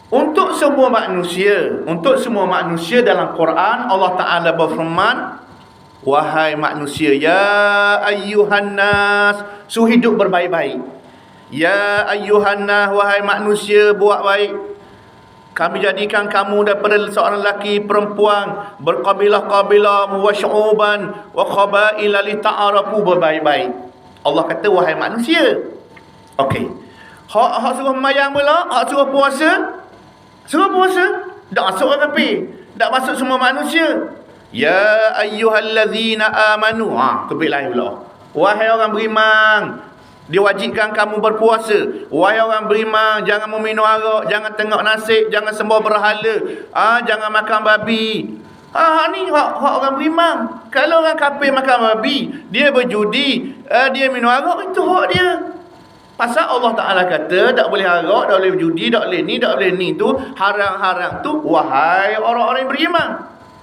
Untuk semua manusia dalam Quran Allah Ta'ala berfirman, wahai manusia, ya ayyuhan nas, suruh hidup berbaik-baik. Ya ayyuhan nas, wahai manusia, buat baik. Kami jadikan kamu daripada seorang lelaki perempuan, berkabilah-kabilah, wa syu'uban wa qabaila li ta'arafu, berbaik-baik. Allah kata wahai manusia. Okey. Hak suruh sembahyang pula, hak suruh puasa. Suruh puasa, tak masuk orang kafir, tak masuk semua manusia. Ya ayyuhallazina amanu. Topik lain pula. Wahai orang beriman, diwajibkan kamu berpuasa. Wahai orang beriman, jangan meminum arak, jangan tengok nasib, jangan sembah berhala, jangan makan babi. Ni hak orang beriman. Kalau orang kafir makan babi, dia berjudi, dia minum arak, itu hak dia. Pasal Allah Ta'ala kata tak boleh arak, tak boleh berjudi, tak boleh ni, tak boleh ni, tu haram-haram tu wahai orang-orang yang beriman.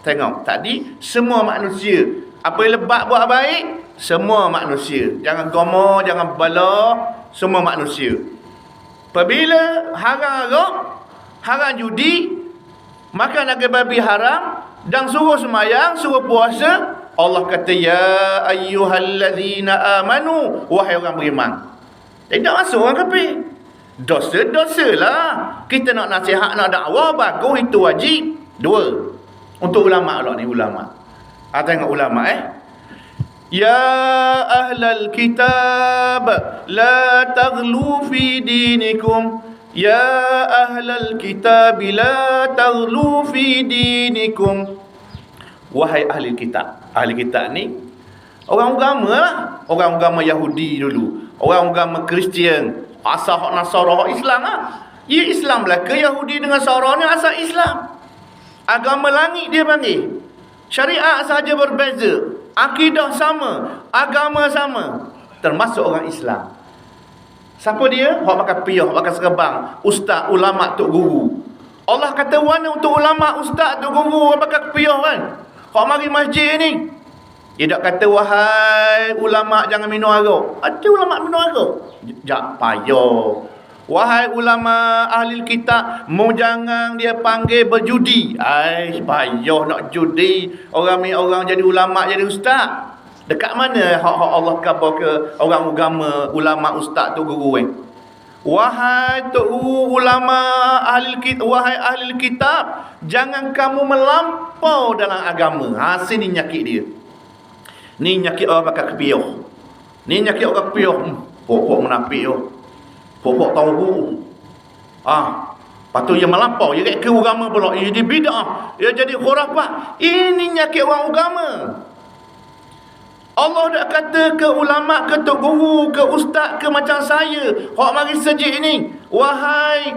Tengok tadi, semua manusia. Apa yang lebat buat baik, semua manusia. Jangan gomoh, jangan bala, semua manusia. Apabila haram arak, haram judi, makan daging babi haram, dan suruh sembahyang, suruh puasa, Allah kata ya ayyuhallazina amanu, wahai orang beriman. Tak masuk orang kafir. Dosa lah. Kita nak nasihat, nak dakwah, bagus, itu wajib. Dua. Untuk ulama' lah ni, ulama'. Tengok ulama' Ya ahlal kitab, la taghlu fi dinikum. Ya ahlal kitab, la taghlu fi dinikum. Wahai ahli kitab. Ahli kitab ni orang agama lah. Orang agama Yahudi dulu, orang agama Kristian, asal hak Nasara, hak Islam lah. Ya Islam lah ke Yahudi dengan Nasara ni asal Islam. Agama langit dia panggil. Syariat sahaja berbeza, akidah sama, agama sama, termasuk orang Islam. Siapa dia? Hak pakai piyah, hak pakai serabang, ustaz, ulama, tok guru. Allah kata mana untuk ulama, ustaz, tok guru, hak pakai piyah kan? Hak mari masjid ni, dia tak kata wahai ulama jangan minum arak. Ada ulama minum arak? Tak payah. Wahai ulama ahli kitab, mau jangan dia panggil berjudi. Payah nak judi. Orang jadi ulama, jadi ustaz. Dekat mana hak Allah khabar ke orang agama, ulama, ustaz tu guru Wahai tu ulama ahli kitab, wahai ahli kitab, jangan kamu melampau dalam agama. Sini nyakit dia. Ni nyakit orang pakai kepiah. Ni nyakit orang kepiah. Pokok menapik tu. Pokok tahu. Lepas tu dia melampau. Dia ke agama pula. Dia jadi bid'ah. Dia jadi khurafat. Ini nyakit orang agama. Allah dah kata ke ulama, ke tok guru, ke ustaz, ke macam saya, hak mari sejik ni, wahai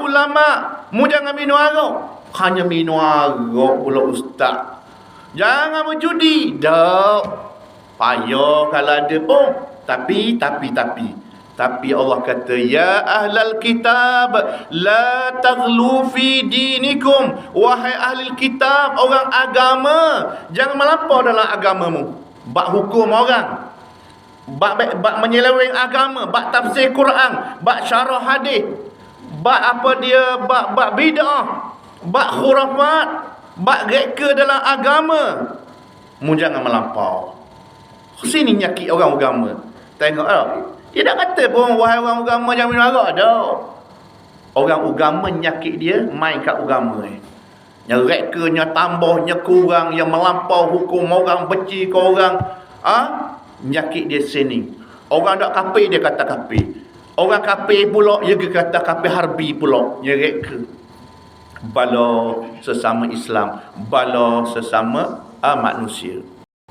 ulama, mu jangan minum arak. Hanya minum arak pula ustaz. Jangan berjudi. Tak payah kalau ada pun. Tapi Allah kata ya ahlal kitab, la taghlu fi dinikum. Wahai ahli kitab, orang agama, jangan melampau dalam agamamu. Bak hukum orang, bak menyeleweng agama, bak tafsir Quran, bak syarah hadis, bak bid'ah, bak khurafat, bak reka dalam agama. Mu jangan melampau. Sini nyakit orang agama. Tengok dia tak kata pun wahai orang agama jangan minum arak dah. Orang agama nyakit dia main kat agama yang reka, yang tambah, yang kurang, yang melampau hukum orang, benci ke orang, nyakit dia sini. Orang tak kafir dia kata kafir. Orang kafir pula dia kata kafir harbi pula. Dia reka. Bala sesama Islam, bala sesama manusia.